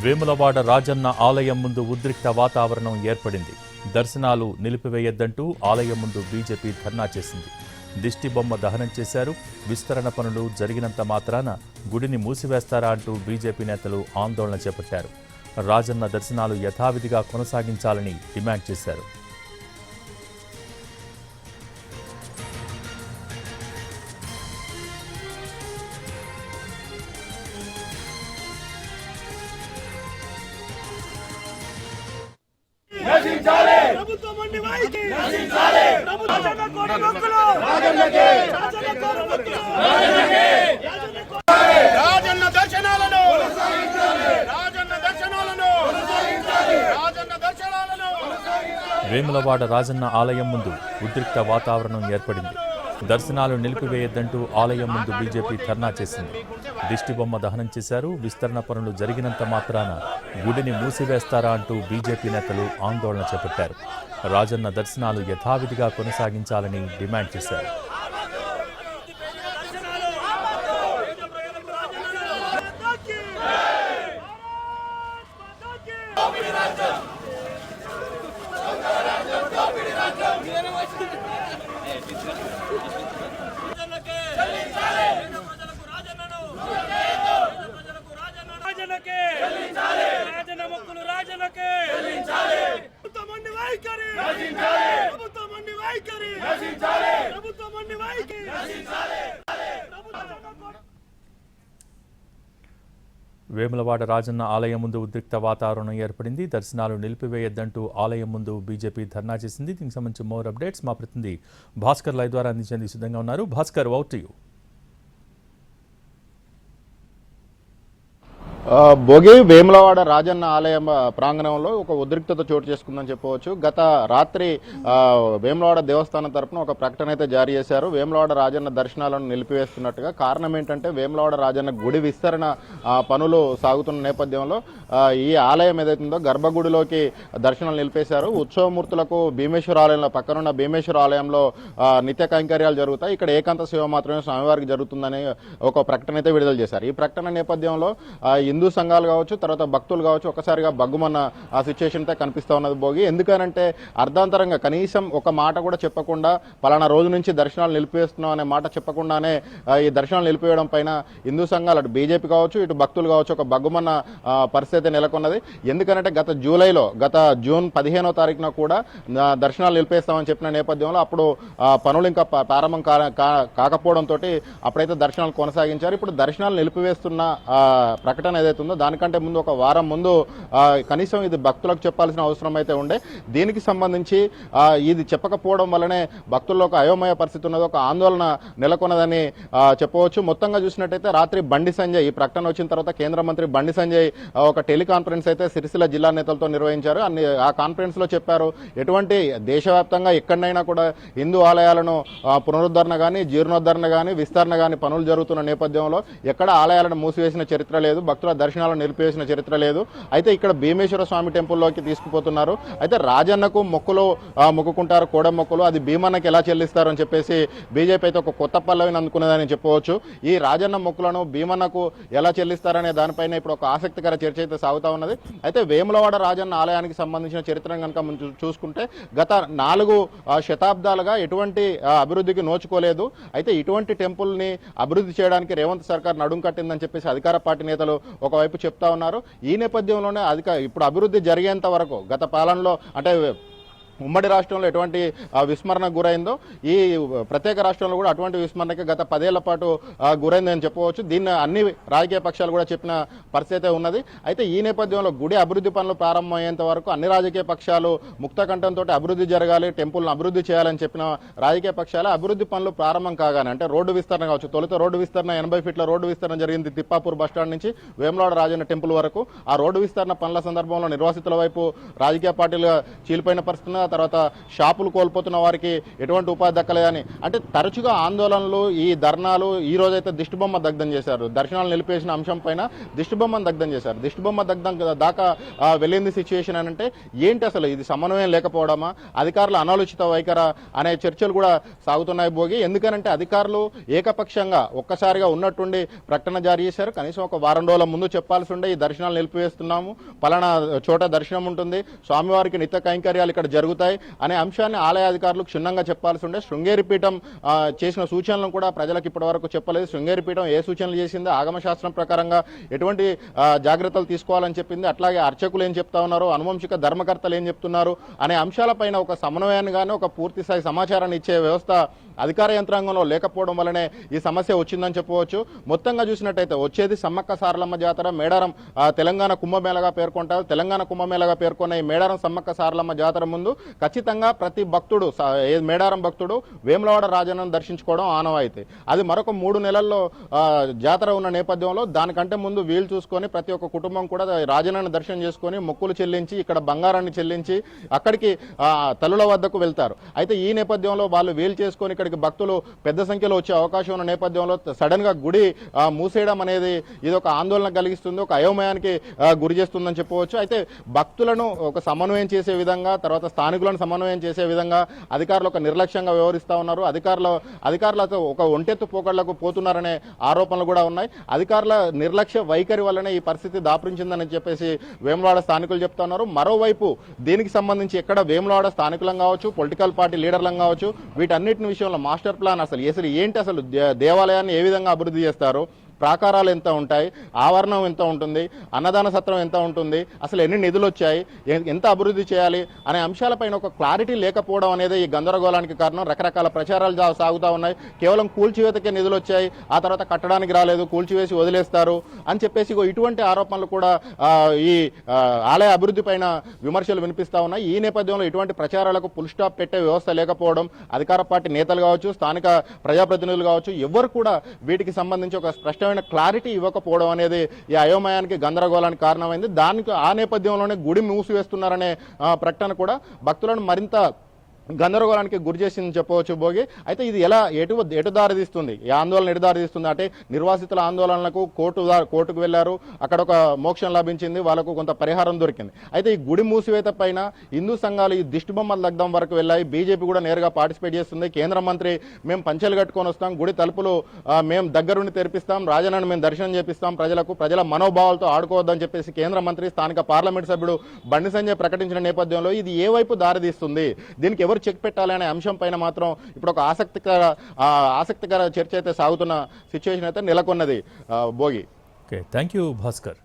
వేములవాడ రాజన్న ఆలయం ముందు ఉద్రిక్త వాతావరణం ఏర్పడింది. దర్శనాలు నిలిపివేయొద్దంటూ ఆలయం ముందు బీజేపీ ధర్నా చేసింది. దిష్టిబొమ్మ దహనం చేశారు. విస్తరణ పనులు జరిగినంత మాత్రాన గుడిని మూసివేస్తారా అంటూ బీజేపీ నేతలు ఆందోళన చేపట్టారు. రాజన్న దర్శనాలు యథావిధిగా కొనసాగించాలని డిమాండ్ చేశారు. వేములవాడ రాజన్న ఆలయం ముందు ఉద్రిక్త వాతావరణం ఏర్పడింది. దర్శనాలు నిలిపివేయొద్దంటూ ఆలయం ముందు బీజేపీ ధర్నా చేసింది. దిష్టిబొమ్మ దహనం చేశారు. విస్తరణ పనులు జరిగినంత మాత్రాన గుడిని మూసివేస్తారా అంటూ బీజేపీ నేతలు ఆందోళన చేపట్టారు. రాజన్న దర్శనాలు యథావిధిగా కొనసాగించాలని డిమాండ్ చేశారు. వేములవాడ రాజన్న ఆలయం ముందు ఉద్రిక్త వాతావరణం ఏర్పడింది. దర్శనాలు నిలిపివేయొద్దంటూ ఆలయం ముందు బీజేపీ ధర్నా చేసింది. దీనికి సంబంధించి మోర్ అప్డేట్స్ మా ప్రతినిధి భాస్కర్ లైవ్ ద్వారా అందించేందుకు సిద్ధంగా ఉన్నారు. Bhaskar, over to you. Bhogi Vemulawada Rajanna ఆలయం ప్రాంగణంలో ఒక ఉద్రిక్తత చోటు చేసుకుందని చెప్పవచ్చు. గత రాత్రి వేములవాడ దేవస్థానం తరఫున ఒక ప్రకటన అయితే జారీ చేశారు. వేములవాడ రాజన్న దర్శనాలను నిలిపివేస్తున్నట్టుగా. కారణం ఏంటంటే వేములవాడ రాజన్న గుడి విస్తరణ పనులు సాగుతున్న నేపథ్యంలో ఈ ఆలయం ఏదైతుందో గర్భగుడిలోకి దర్శనాలు నిలిపేశారు. ఉత్సవమూర్తులకు భీమేశ్వర ఆలయంలో పక్కనున్న భీమేశ్వర ఆలయంలో నిత్య కైంకర్యాలు జరుగుతాయి. ఇక్కడ ఏకాంత సేవ మాత్రమే స్వామివారికి జరుగుతుందని ఒక ప్రకటన అయితే విడుదల చేశారు. ఈ ప్రకటన నేపథ్యంలో హిందూ సంఘాలు కావచ్చు, తర్వాత భక్తులు కావచ్చు, ఒక్కసారిగా బగ్గుమన్న ఆ సిచ్యువేషన్ అయితే కనిపిస్తూ ఉన్నది భోగి. ఎందుకనంటే అర్ధాంతరంగా కనీసం ఒక మాట కూడా చెప్పకుండా పలానా రోజు నుంచి దర్శనాలు నిలిపివేస్తున్నాం అనే మాట చెప్పకుండానే ఈ దర్శనాలు నిలిపివేయడం పైన హిందూ సంఘాలు అటు బీజేపీ కావచ్చు, ఇటు భక్తులు కావచ్చు ఒక బగ్గుమన్న పరిస్థితి నెలకొన్నది. ఎందుకనంటే గత జూన్ 15వ తారీఖున కూడా దర్శనాలు నిలిపేస్తామని చెప్పిన నేపథ్యంలో అప్పుడు పనులు ఇంకా ప్రారంభం కాకపోవడంతో అప్పుడైతే దర్శనాలు కొనసాగించారు. ఇప్పుడు దర్శనాలు నిలిపివేస్తున్న ప్రకటన ఏదైతుందో దానికంటే ముందు ఒక వారం ముందు కనీసం ఇది భక్తులకు చెప్పాల్సిన అవసరం అయితే ఉండే. దీనికి సంబంధించి ఇది చెప్పకపోవడం వల్లనే భక్తుల్లో ఒక అయోమయ పరిస్థితి ఉన్నది, ఒక ఆందోళన నెలకొన్నదని చెప్పవచ్చు. మొత్తంగా చూసినట్టయితే రాత్రి బండి సంజయ్ ఈ ప్రకటన వచ్చిన తర్వాత కేంద్ర మంత్రి బండి సంజయ్ ఒక టెలికాన్ఫరెన్స్ అయితే సిరిసిల్ల జిల్లా నేతలతో నిర్వహించారు. ఆ కాన్ఫరెన్స్ లో చెప్పారు, ఎటువంటి దేశవ్యాప్తంగా ఎక్కడైనా కూడా హిందూ ఆలయాలను పునరుద్ధరణ కానీ, జీర్ణోద్ధరణ కానీ, విస్తరణ కానీ పనులు జరుగుతున్న నేపథ్యంలో ఎక్కడ ఆలయాలను మూసివేసిన చరిత్ర లేదు, భక్తుల దర్శనాలను నిలిపివేసిన చరిత్ర లేదు. అయితే ఇక్కడ భీమేశ్వర స్వామి టెంపుల్లోకి తీసుకుపోతున్నారు. అయితే రాజన్నకు మొక్కులు మొక్కుకుంటారు, కోడ మొక్కులు, అది భీమన్నకి ఎలా చెల్లిస్తారు అని చెప్పేసి బీజేపీ అయితే ఒక కొత్త పల్లవిని అందుకున్నదని చెప్పవచ్చు. ఈ రాజన్న మొక్కులను భీమన్నకు ఎలా చెల్లిస్తారనే దానిపైన ఇప్పుడు ఒక ఆసక్తికర చర్చ అయితే సాగుతా ఉన్నది. అయితే వేములవాడ రాజన్న ఆలయానికి సంబంధించిన చరిత్రను కనుక మనం చూసుకుంటే గత 4 శతాబ్దాలుగా ఎటువంటి అభివృద్ధికి నోచుకోలేదు. అయితే ఇటువంటి టెంపుల్ని అభివృద్ధి చేయడానికి రేవంత్ సర్కార్ నడుం కట్టిందని చెప్పేసి అధికార పార్టీ నేతలు ఒకవైపు చెప్తా ఉన్నారు. ఈ నేపథ్యంలోనే ఇప్పుడు అభివృద్ధి జరిగేంత వరకు గత పాలనలో అంటే ఉమ్మడి రాష్ట్రంలో ఎటువంటి విస్మరణకు గురైందో ఈ ప్రత్యేక రాష్ట్రంలో కూడా అటువంటి విస్మరణకి గత 10 ఏళ్ల పాటు గురైందని చెప్పవచ్చు. దీన్ని అన్ని రాజకీయ పక్షాలు కూడా చెప్పిన పరిస్థితి ఉన్నది. అయితే ఈ నేపథ్యంలో గుడి అభివృద్ధి పనులు ప్రారంభమయ్యేంత వరకు అన్ని రాజకీయ పక్షాలు ముక్త కంఠంతో అభివృద్ధి జరగాలి, టెంపుల్ను అభివృద్ధి చేయాలని చెప్పిన రాజకీయ పక్షాలు అభివృద్ధి పనులు ప్రారంభం కాగానే అంటే రోడ్డు విస్తరణ కావచ్చు, తొలుత రోడ్డు విస్తరణ 80 ఫీట్ల రోడ్డు విస్తరణ జరిగింది తిప్పాపూర్ బస్టాండ్ నుంచి వేములవాడ రాజన్న టెంపుల్ వరకు. ఆ రోడ్డు విస్తరణ పనుల సందర్భంలో నిర్వాసితుల వైపు రాజకీయ పార్టీలు చీలిపోయిన పరిస్థితి. తర్వాత షాపులు కోల్పోతున్న వారికి ఎటువంటి ఉపాధి దక్కలేదని అంటే తరచుగా ఆందోళనలు ఈ ధర్నాలు ఈ రోజైతే దిష్టిబొమ్మ దగ్ధం చేశారు. దర్శనాలు నిలిపేసిన అంశం పైన దిష్టిబొమ్మను దగ్ధం చేశారు. దిష్టిబొమ్మ దగ్ధం దాకా వెళ్ళింది సిచ్యువేషన్ అని అంటే ఏంటి అసలు ఇది సమన్వయం లేకపోవడమా, అధికారుల అనాలోచిత వైఖర అనే చర్చలు కూడా సాగుతున్నాయి భోగి. ఎందుకనంటే అధికారులు ఏకపక్షంగా ఒక్కసారిగా ఉన్నట్టుండి ప్రకటన జారీ చేశారు. కనీసం ఒక వారం రోజుల ముందు చెప్పాల్సి ఉండే ఈ దర్శనాలు నిలిపివేస్తున్నాము, పలానా చోట దర్శనం ఉంటుంది, స్వామివారికి నిత్య కైంకర్యాలు ఇక్కడ జరుగుతాయి అనే అంశాన్ని ఆలయ అధికారులు క్షుణ్ణంగా చెప్పాల్సి ఉండే. శృంగేరి పీఠం చేసిన సూచనలను కూడా ప్రజలకు ఇప్పటి వరకు చెప్పలేదు. శృంగేరి పీఠం ఏ సూచనలు చేసిందో, ఆగమశాస్త్రం ప్రకారంగా ఎటువంటి జాగ్రత్తలు తీసుకోవాలని చెప్పింది, అట్లాగే అర్చకులు ఏం చెప్తా ఉన్నారు, అనువంశిక ధర్మకర్తలు ఏం చెప్తున్నారు అనే అంశాలపైన ఒక సమన్వయాన్ని కానీ ఒక పూర్తి స్థాయి సమాచారాన్ని ఇచ్చే వ్యవస్థ అధికార యంత్రాంగంలో లేకపోవడం వల్లనే ఈ సమస్య వచ్చిందని చెప్పవచ్చు. మొత్తంగా చూసినట్టయితే వచ్చేది సమ్మక్క సారలమ్మ జాతర, మేడారం తెలంగాణ కుంభమేళగా పేర్కొంటారు. తెలంగాణ కుంభమేళగా పేర్కొన్న ఈ మేడారం సమ్మక్క సారలమ్మ జాతర ముందు ఖచ్చితంగా ప్రతి భక్తుడు, మేడారం భక్తుడు వేములవాడ రాజన్నను దర్శించుకోవడం ఆనవాయితీ. అది మరొక 3 నెలల్లో జాతర ఉన్న నేపథ్యంలో దానికంటే ముందు వీలు చూసుకొని ప్రతి ఒక్క కుటుంబం కూడా రాజన్నను దర్శనం చేసుకొని మొక్కులు చెల్లించి ఇక్కడ బంగారాన్ని చెల్లించి అక్కడికి తల్లుల వద్దకు వెళ్తారు. అయితే ఈ నేపథ్యంలో వాళ్ళు వీలు చేసుకొని ఇక్కడికి భక్తులు పెద్ద సంఖ్యలో వచ్చే అవకాశం ఉన్న నేపథ్యంలో సడన్ గా గుడి మూసేయడం అనేది ఇది ఒక ఆందోళన కలిగిస్తుంది, ఒక అయోమయానికి గురి చేస్తుందని చెప్పవచ్చు. అయితే భక్తులను ఒక సమన్వయం చేసే విధంగా, తర్వాత స్థానికులను సమన్వయం చేసే విధంగా అధికారులు ఒక నిర్లక్ష్యంగా వ్యవహరిస్తూ ఉన్నారు. అధికారులతో ఒక ఒంటెత్తు పోకడలకు పోతున్నారనే ఆరోపణలు కూడా ఉన్నాయి. అధికారుల నిర్లక్ష్య వైఖరి వల్లనే ఈ పరిస్థితి దాపురించిందని చెప్పేసి వేములవాడ స్థానికులు చెప్తా ఉన్నారు. మరోవైపు దీనికి సంబంధించి ఎక్కడ వేములవాడ స్థానికులం కావచ్చు, పొలిటికల్ పార్టీ లీడర్లం కావచ్చు, వీటన్నిటిని విషయంలో మాస్టర్ ప్లాన్ అసలు ఏంటి, అసలు దేవాలయాన్ని ఏ విధంగా అభివృద్ధి చేస్తారు, ప్రాకారాలు ఎంత ఉంటాయి, ఆవరణం ఎంత ఉంటుంది, అన్నదాన సత్రం ఎంత ఉంటుంది, అసలు ఎన్ని నిధులు వచ్చాయి, ఎంత అభివృద్ధి చేయాలి అనే అంశాలపైన ఒక క్లారిటీ లేకపోవడం అనేది ఈ గందరగోళానికి కారణం. రకరకాల ప్రచారాలు సాగుతూ ఉన్నాయి. కేవలం కూల్చివేతకే నిధులు వచ్చాయి, ఆ తర్వాత కట్టడానికి రాలేదు, కూల్చివేసి వదిలేస్తారు అని చెప్పేసి ఇటువంటి ఆరోపణలు కూడా ఈ ఆలయ అభివృద్ధి పైన విమర్శలు వినిపిస్తూ ఉన్నాయి. ఈ నేపథ్యంలో ఇటువంటి ప్రచారాలకు ఫుల్ స్టాప్ పెట్టే వ్యవస్థ లేకపోవడం, అధికార పార్టీ నేతలు కావచ్చు, స్థానిక ప్రజాప్రతినిధులు కావచ్చు, ఎవ్వరు కూడా వీటికి సంబంధించి ఒక స్పష్టమైన క్లారిటీ ఇవ్వకపోవడం అనేది ఈ అయోమయానికి, గందరగోళానికి కారణమైంది. దానికి ఆ నేపథ్యంలోనే గుడి మూసివేస్తున్నారనే ప్రకటన కూడా భక్తులను మరింత గందరగోళానికి గురి చేసిందని చెప్పవచ్చు భోగి. అయితే ఇది ఎలా ఎటు దారితీస్తుంది, ఈ ఆందోళన ఎటు దారితీస్తుంది అంటే నిర్వాసితుల ఆందోళనలకు కోర్టుకు వెళ్లారు, అక్కడ ఒక మోక్షం లభించింది, వాళ్ళకు కొంత పరిహారం దొరికింది. అయితే ఈ గుడి మూసివేత పైన హిందూ సంఘాలు ఈ దిష్టిబొమ్మల దగ్ధం వరకు వెళ్ళాయి. బీజేపీ కూడా నేరుగా పార్టిసిపేట్ చేస్తుంది. కేంద్ర మంత్రి మేము పంచెలు కట్టుకొని వస్తాం, గుడి తలుపులు మేము దగ్గరుండి తెరిపిస్తాం, రాజన్నను మేము దర్శనం చేపిస్తాం, ప్రజల మనోభావాలతో ఆడుకోవద్దని చెప్పేసి కేంద్ర మంత్రి, స్థానిక పార్లమెంట్ సభ్యుడు బండి సంజయ్ ప్రకటించిన నేపథ్యంలో ఇది ఏ వైపు దారితీస్తుంది, దీనికి ఎవరు చెక్ పెట్టాలి అనే అంశం పైన మాత్రం ఇప్పుడు ఒక ఆసక్తికర చర్చ అయితే సాగుతున్న సిచ్యువేషన్ అయితే నెలకొన్నది Bhogi. Okay, thank you Bhaskar.